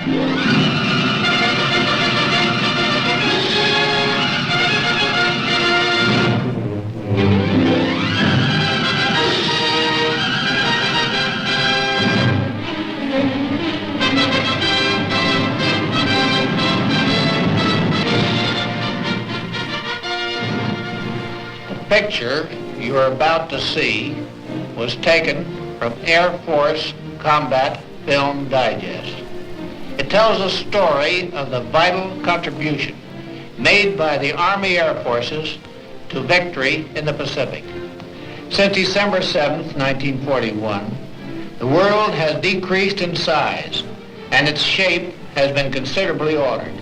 The picture you are about to see was taken from Air Force Combat Film Digest. It tells a story of the vital contribution made by the Army Air Forces to victory in the Pacific. Since December 7th, 1941, the world has decreased in size and its shape has been considerably altered.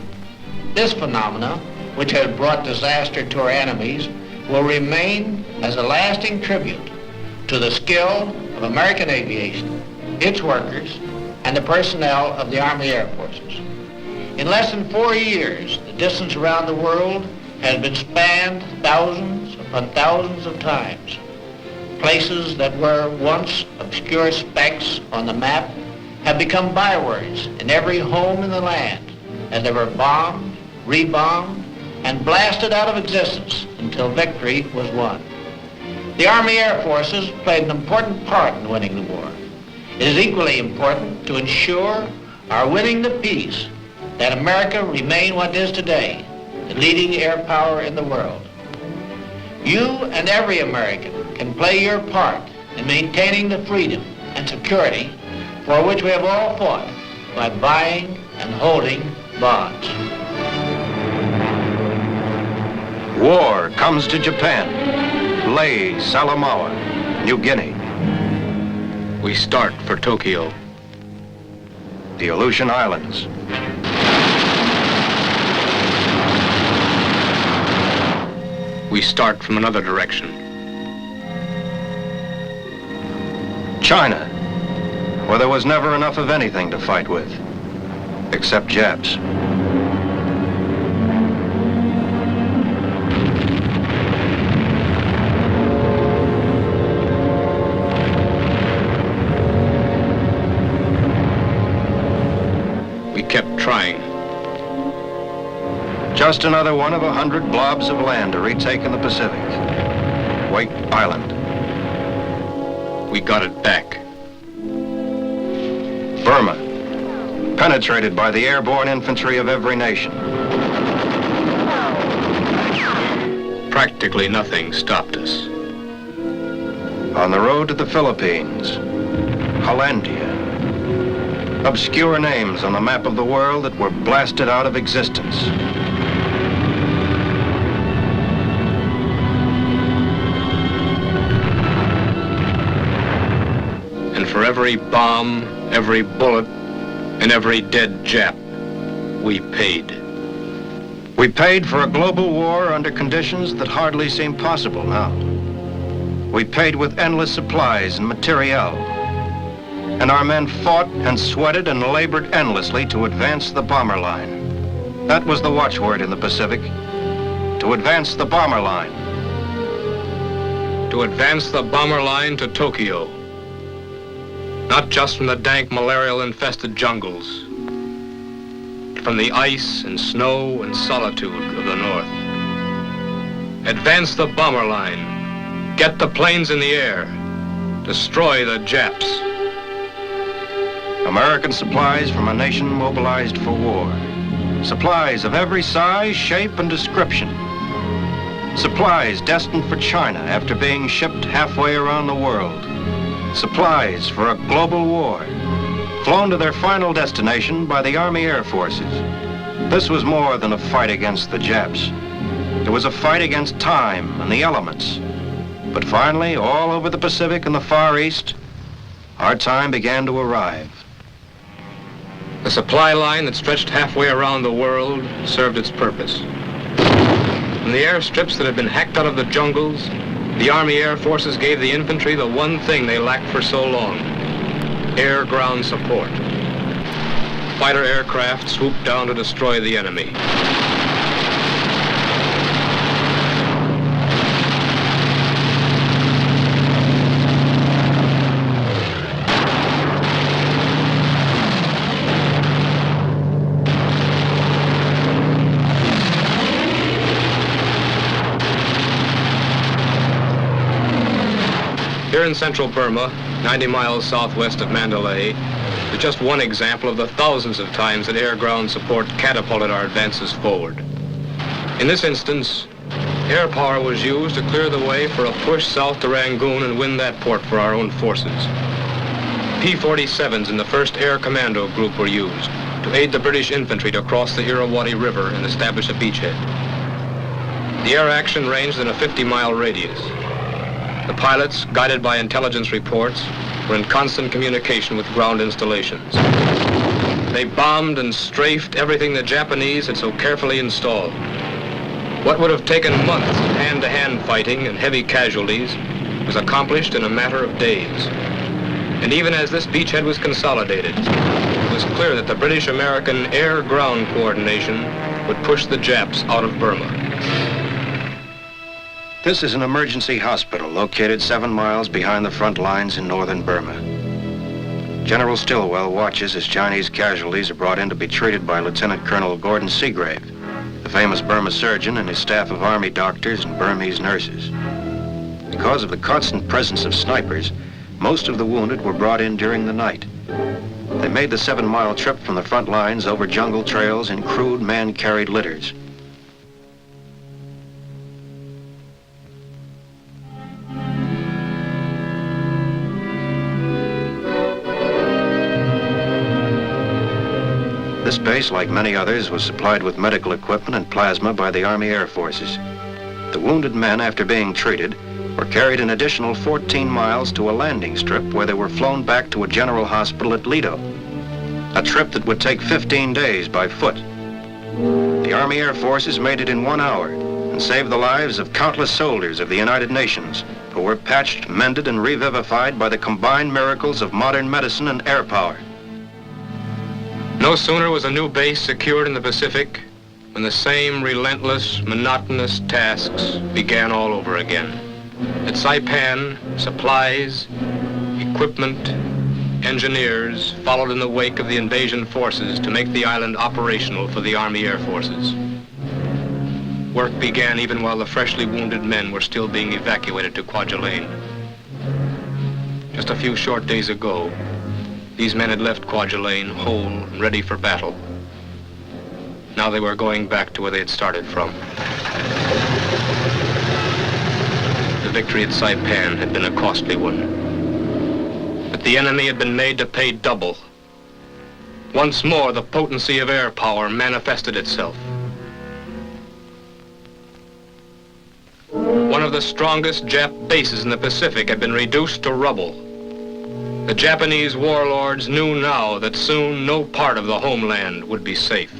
This phenomena, which has brought disaster to our enemies, will remain as a lasting tribute to the skill of American aviation, its workers, and the personnel of the Army Air Forces. In less than 4 years, the distance around the world has been spanned thousands upon thousands of times. Places that were once obscure specks on the map have become bywords in every home in the land as they were bombed, rebombed, and blasted out of existence until victory was won. The Army Air Forces played an important part in winning the war. It is equally important to ensure our winning the peace that America remain what it is today, the leading air power in the world. You and every American can play your part in maintaining the freedom and security for which we have all fought by buying and holding bonds. War comes to Japan, Leh, Salamaua, New Guinea. We start for Tokyo. The Aleutian Islands. We start from another direction. China, where there was never enough of anything to fight with, except Japs. We kept trying. Just another one of 100 blobs of land to retake in the Pacific. Wake Island. We got it back. Burma, penetrated by the airborne infantry of every nation. Practically nothing stopped us. On the road to the Philippines, Hollandia. Obscure names on the map of the world that were blasted out of existence. And for every bomb, every bullet, and every dead Jap, we paid. We paid for a global war under conditions that hardly seem possible now. We paid with endless supplies and materiel. And our men fought and sweated and labored endlessly to advance the bomber line. That was the watchword in the Pacific. To advance the bomber line. To advance the bomber line to Tokyo. Not just from the dank malarial-infested jungles, but from the ice and snow and solitude of the north. Advance the bomber line. Get the planes in the air. Destroy the Japs. American supplies from a nation mobilized for war. Supplies of every size, shape, and description. Supplies destined for China after being shipped halfway around the world. Supplies for a global war, flown to their final destination by the Army Air Forces. This was more than a fight against the Japs. It was a fight against time and the elements. But finally, all over the Pacific and the Far East, our time began to arrive. The supply line that stretched halfway around the world served its purpose. From the airstrips that had been hacked out of the jungles, the Army Air Forces gave the infantry the one thing they lacked for so long: air-ground support. Fighter aircraft swooped down to destroy the enemy. in central Burma, 90 miles southwest of Mandalay, is just one example of the thousands of times that air-ground support catapulted our advances forward. In this instance, air power was used to clear the way for a push south to Rangoon and win that port for our own forces. P-47s in the 1st Air Commando Group were used to aid the British infantry to cross the Irrawaddy River and establish a beachhead. The air action ranged in a 50-mile radius. The pilots, guided by intelligence reports, were in constant communication with ground installations. They bombed and strafed everything the Japanese had so carefully installed. What would have taken months of hand-to-hand fighting and heavy casualties was accomplished in a matter of days. And even as this beachhead was consolidated, it was clear that the British-American air-ground coordination would push the Japs out of Burma. This is an emergency hospital located 7 miles behind the front lines in northern Burma. General Stilwell watches as Chinese casualties are brought in to be treated by Lieutenant Colonel Gordon Seagrave, the famous Burma surgeon, and his staff of Army doctors and Burmese nurses. Because of the constant presence of snipers, most of the wounded were brought in during the night. They made the 7-mile trip from the front lines over jungle trails in crude man-carried litters. This base, like many others, was supplied with medical equipment and plasma by the Army Air Forces. The wounded men, after being treated, were carried an additional 14 miles to a landing strip where they were flown back to a general hospital at Lido, a trip that would take 15 days by foot. The Army Air Forces made it in 1 hour and saved the lives of countless soldiers of the United Nations who were patched, mended, and revivified by the combined miracles of modern medicine and air power. No sooner was a new base secured in the Pacific when the same relentless, monotonous tasks began all over again. At Saipan, supplies, equipment, engineers followed in the wake of the invasion forces to make the island operational for the Army Air Forces. Work began even while the freshly wounded men were still being evacuated to Kwajalein. Just a few short days ago, these men had left Kwajalein whole and ready for battle. Now they were going back to where they had started from. The victory at Saipan had been a costly one. But the enemy had been made to pay double. Once more, the potency of air power manifested itself. One of the strongest Jap bases in the Pacific had been reduced to rubble. The Japanese warlords knew now that soon no part of the homeland would be safe.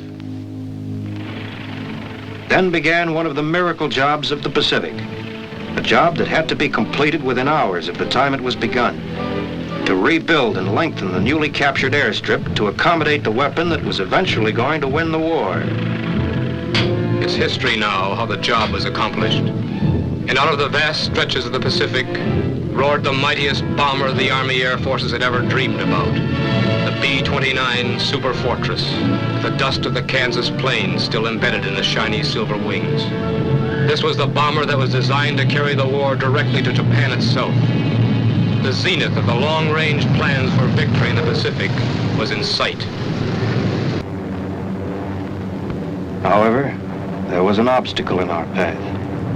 Then began one of the miracle jobs of the Pacific, a job that had to be completed within hours of the time it was begun, to rebuild and lengthen the newly captured airstrip to accommodate the weapon that was eventually going to win the war. It's history now how the job was accomplished. And out of the vast stretches of the Pacific roared the mightiest bomber the Army Air Forces had ever dreamed about, the B-29 Super Fortress, with the dust of the Kansas plains still embedded in the shiny silver wings. This was the bomber that was designed to carry the war directly to Japan itself. The zenith of the long-range plans for victory in the Pacific was in sight. However, there was an obstacle in our path.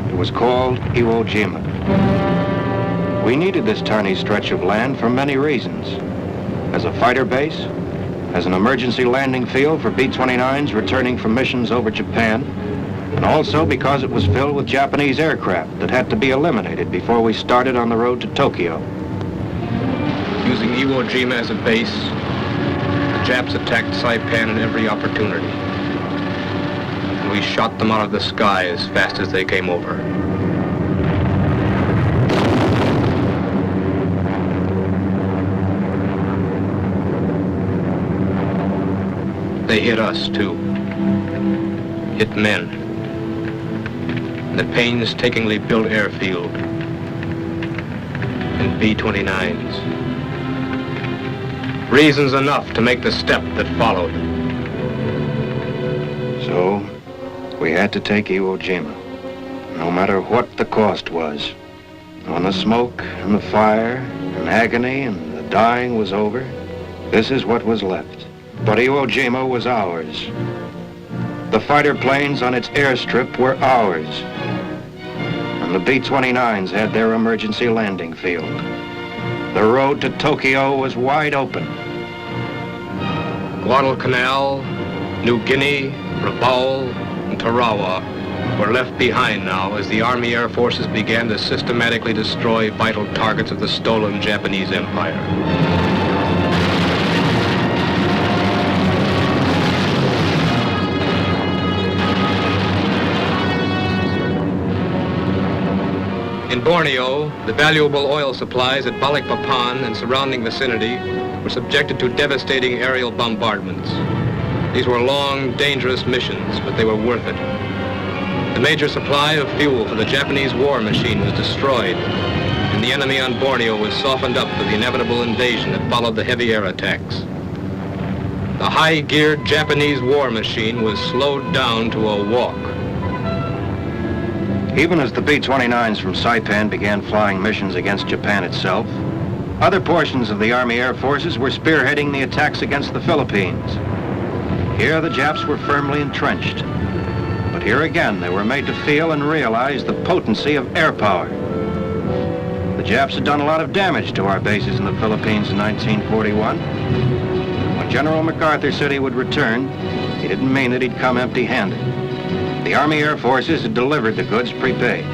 It was called Iwo Jima. We needed this tiny stretch of land for many reasons. As a fighter base, as an emergency landing field for B-29s returning from missions over Japan, and also because it was filled with Japanese aircraft that had to be eliminated before we started on the road to Tokyo. Using Iwo Jima as a base, the Japs attacked Saipan at every opportunity. And we shot them out of the sky as fast as they came over. They hit us, too. Hit men. The painstakingly built airfield. And B-29s. Reasons enough to make the step that followed. So, we had to take Iwo Jima, no matter what the cost was. When the smoke and the fire and agony and the dying was over, this is what was left. But Iwo Jima was ours. The fighter planes on its airstrip were ours. And the B-29s had their emergency landing field. The road to Tokyo was wide open. Guadalcanal, New Guinea, Rabaul, and Tarawa were left behind now as the Army Air Forces began to systematically destroy vital targets of the stolen Japanese Empire. In Borneo, the valuable oil supplies at Balikpapan and surrounding vicinity were subjected to devastating aerial bombardments. These were long, dangerous missions, but they were worth it. The major supply of fuel for the Japanese war machine was destroyed, and the enemy on Borneo was softened up for the inevitable invasion that followed the heavy air attacks. The high-geared Japanese war machine was slowed down to a walk. Even as the B-29s from Saipan began flying missions against Japan itself, other portions of the Army Air Forces were spearheading the attacks against the Philippines. Here the Japs were firmly entrenched. But here again, they were made to feel and realize the potency of air power. The Japs had done a lot of damage to our bases in the Philippines in 1941. When General MacArthur said he would return, he didn't mean that he'd come empty-handed. The Army Air Forces had delivered the goods prepaid.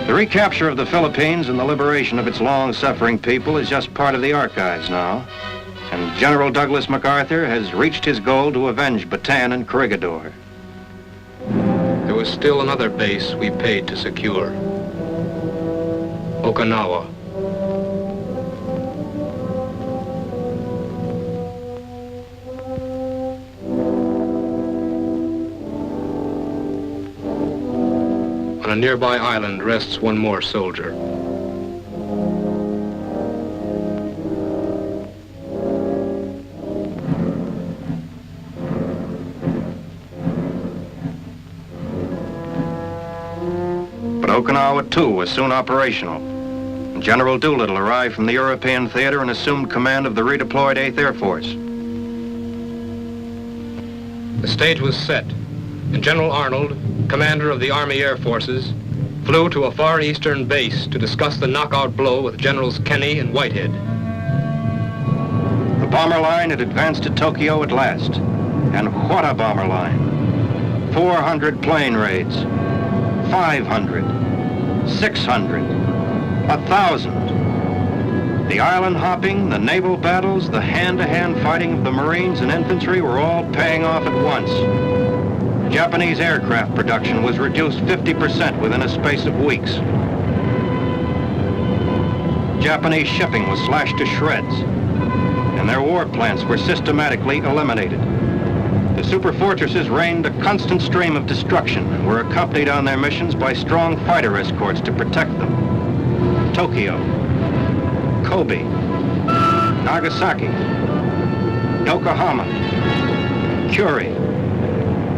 The recapture of the Philippines and the liberation of its long-suffering people is just part of the archives now. And General Douglas MacArthur has reached his goal to avenge Bataan and Corregidor. There was still another base we paid to secure. Okinawa. On a nearby island rests one more soldier. But Okinawa, too, was soon operational. General Doolittle arrived from the European theater and assumed command of the redeployed 8th Air Force. The stage was set, and General Arnold, commander of the Army Air Forces, flew to a far eastern base to discuss the knockout blow with Generals Kenny and Whitehead. The bomber line had advanced to Tokyo at last. And what a bomber line. 400 plane raids. 500. 600. 1,000. The island hopping, the naval battles, the hand-to-hand fighting of the Marines and infantry were all paying off at once. Japanese aircraft production was reduced 50% within a space of weeks. Japanese shipping was slashed to shreds, and their war plants were systematically eliminated. The superfortresses rained a constant stream of destruction and were accompanied on their missions by strong fighter escorts to protect them. Tokyo, Kobe, Nagasaki, Yokohama, Curie,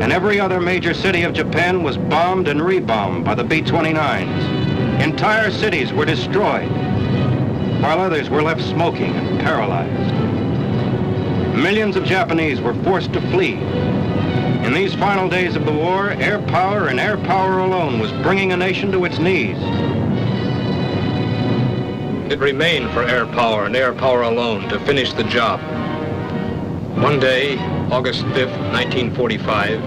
and every other major city of Japan was bombed and rebombed by the B-29s. Entire cities were destroyed, while others were left smoking and paralyzed. Millions of Japanese were forced to flee. In these final days of the war, air power and air power alone was bringing a nation to its knees. It remained for air power and air power alone to finish the job. One day, August 5th, 1945,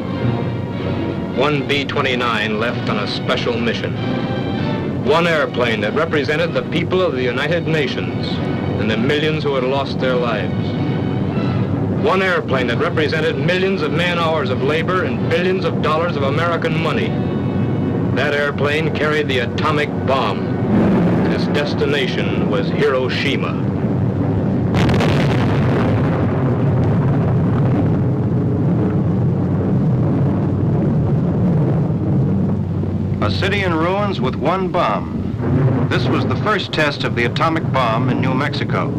one B-29 left on a special mission. One airplane that represented the people of the United Nations and the millions who had lost their lives. One airplane that represented millions of man-hours of labor and billions of dollars of American money. That airplane carried the atomic bomb. Its destination was Hiroshima. A city in ruins with one bomb. This was the first test of the atomic bomb in New Mexico.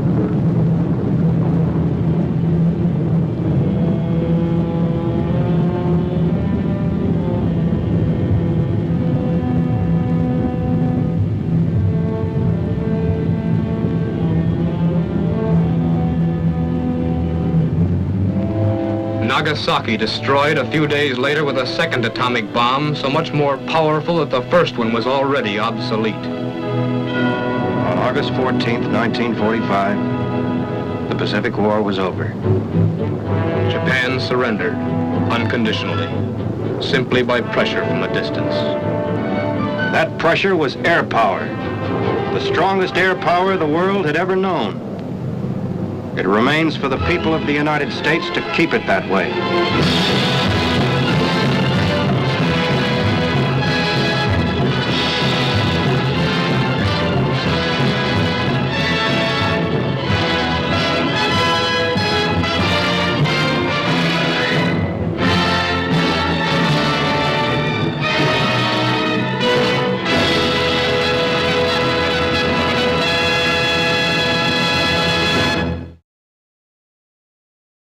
Nagasaki destroyed a few days later with a second atomic bomb, so much more powerful that the first one was already obsolete. On August 14th, 1945, the Pacific War was over. Japan surrendered unconditionally, simply by pressure from a distance. That pressure was air power, the strongest air power the world had ever known. It remains for the people of the United States to keep it that way.